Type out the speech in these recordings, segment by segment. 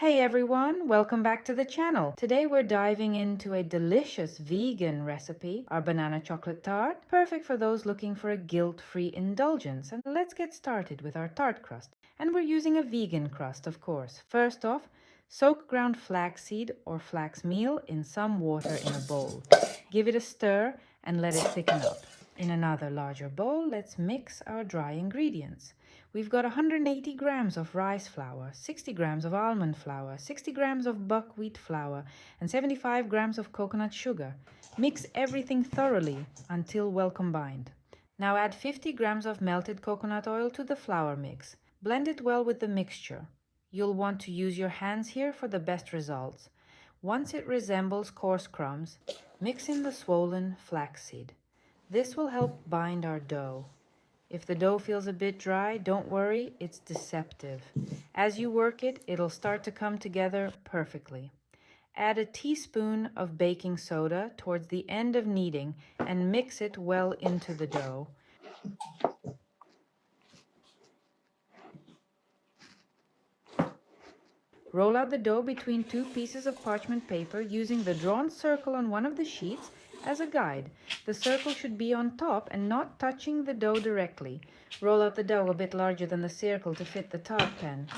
Hey everyone, welcome back to the channel. Today we're diving into a delicious vegan recipe, our banana chocolate tart, perfect for those looking for a guilt-free indulgence. And let's get started with our tart crust. And we're using a vegan crust, of course. First off, soak ground flaxseed or flax meal in some water in a bowl. Give it a stir and let it thicken up. In another larger bowl, let's mix our dry ingredients. We've got 180 grams of rice flour, 60 grams of almond flour, 60 grams of buckwheat flour, and 75 grams of coconut sugar. Mix everything thoroughly until well combined. Now add 50 grams of melted coconut oil to the flour mix. Blend it well with the mixture. You'll want to use your hands here for the best results. Once it resembles coarse crumbs, mix in the swollen flaxseed. This will help bind our dough. If the dough feels a bit dry, don't worry, it's deceptive. As you work it, it'll start to come together perfectly. Add a teaspoon of baking soda towards the end of kneading and mix it well into the dough. Roll out the dough between two pieces of parchment paper using the drawn circle on one of the sheets as a guide. The circle should be on top and not touching the dough directly. Roll out the dough a bit larger than the circle to fit the tart pan.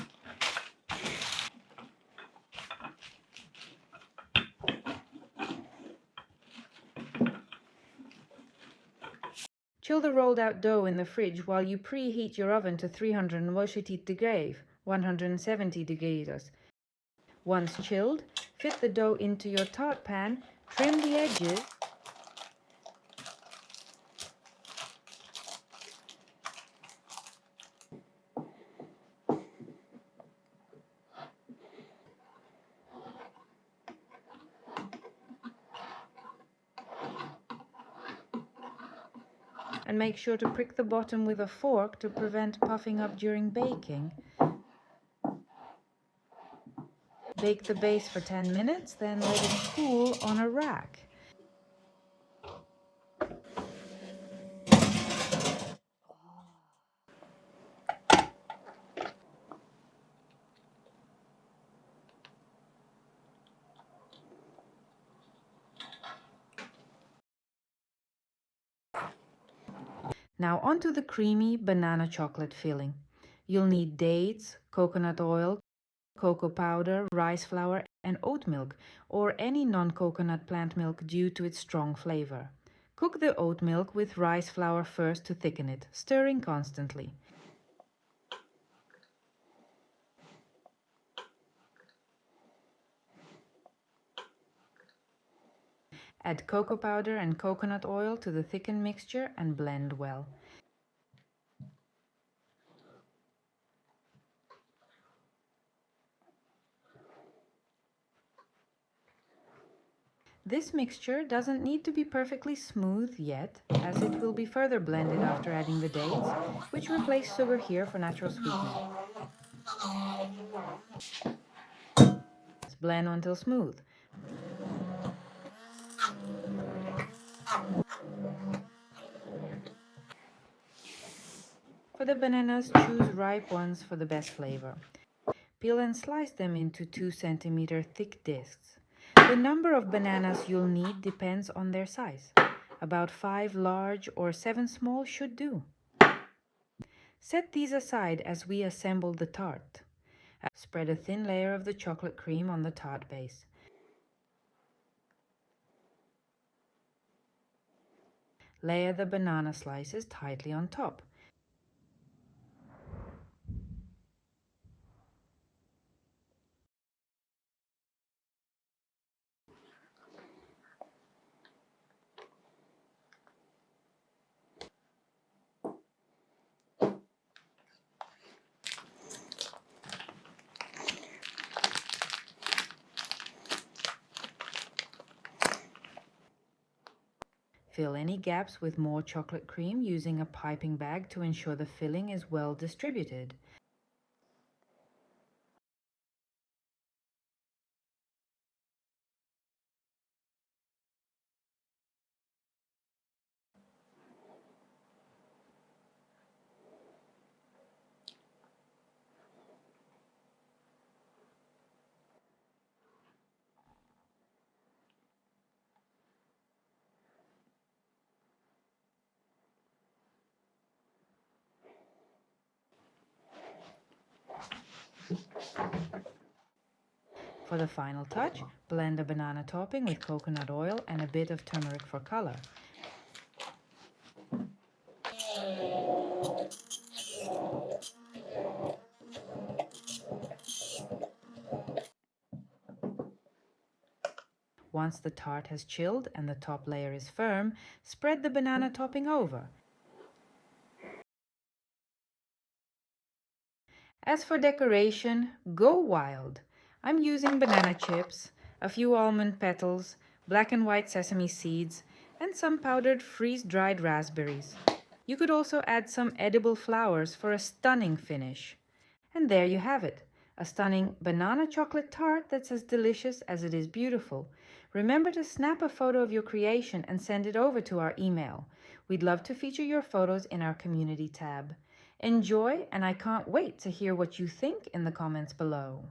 Chill the rolled out dough in the fridge while you preheat your oven to 380 degrees, 170 degrees. Once chilled, fit the dough into your tart pan, trim the edges, and make sure to prick the bottom with a fork to prevent puffing up during baking. Bake the base for 10 minutes, then let it cool on a rack. Now onto the creamy banana chocolate filling. You'll need dates, coconut oil, cocoa powder, rice flour, and oat milk, or any non-coconut plant milk due to its strong flavor. Cook the oat milk with rice flour first to thicken it, stirring constantly. Add cocoa powder and coconut oil to the thickened mixture and blend well. This mixture doesn't need to be perfectly smooth yet, as it will be further blended after adding the dates, which replace sugar here for natural sweetness. Blend until smooth. For the bananas, choose ripe ones for the best flavor. Peel and slice them into 2 cm thick discs. The number of bananas you'll need depends on their size. About 5 large or 7 small should do. Set these aside as we assemble the tart. Spread a thin layer of the chocolate cream on the tart base. Layer the banana slices tightly on top. Fill any gaps with more chocolate cream using a piping bag to ensure the filling is well distributed. For the final touch, blend a banana topping with coconut oil and a bit of turmeric for color. Once the tart has chilled and the top layer is firm, spread the banana topping over. As for decoration, go wild. I'm using banana chips, a few almond petals, black and white sesame seeds, and some powdered freeze-dried raspberries. You could also add some edible flowers for a stunning finish. And there you have it, a stunning banana chocolate tart that's as delicious as it is beautiful. Remember to snap a photo of your creation and send it over to our email. We'd love to feature your photos in our community tab. Enjoy, and I can't wait to hear what you think in the comments below.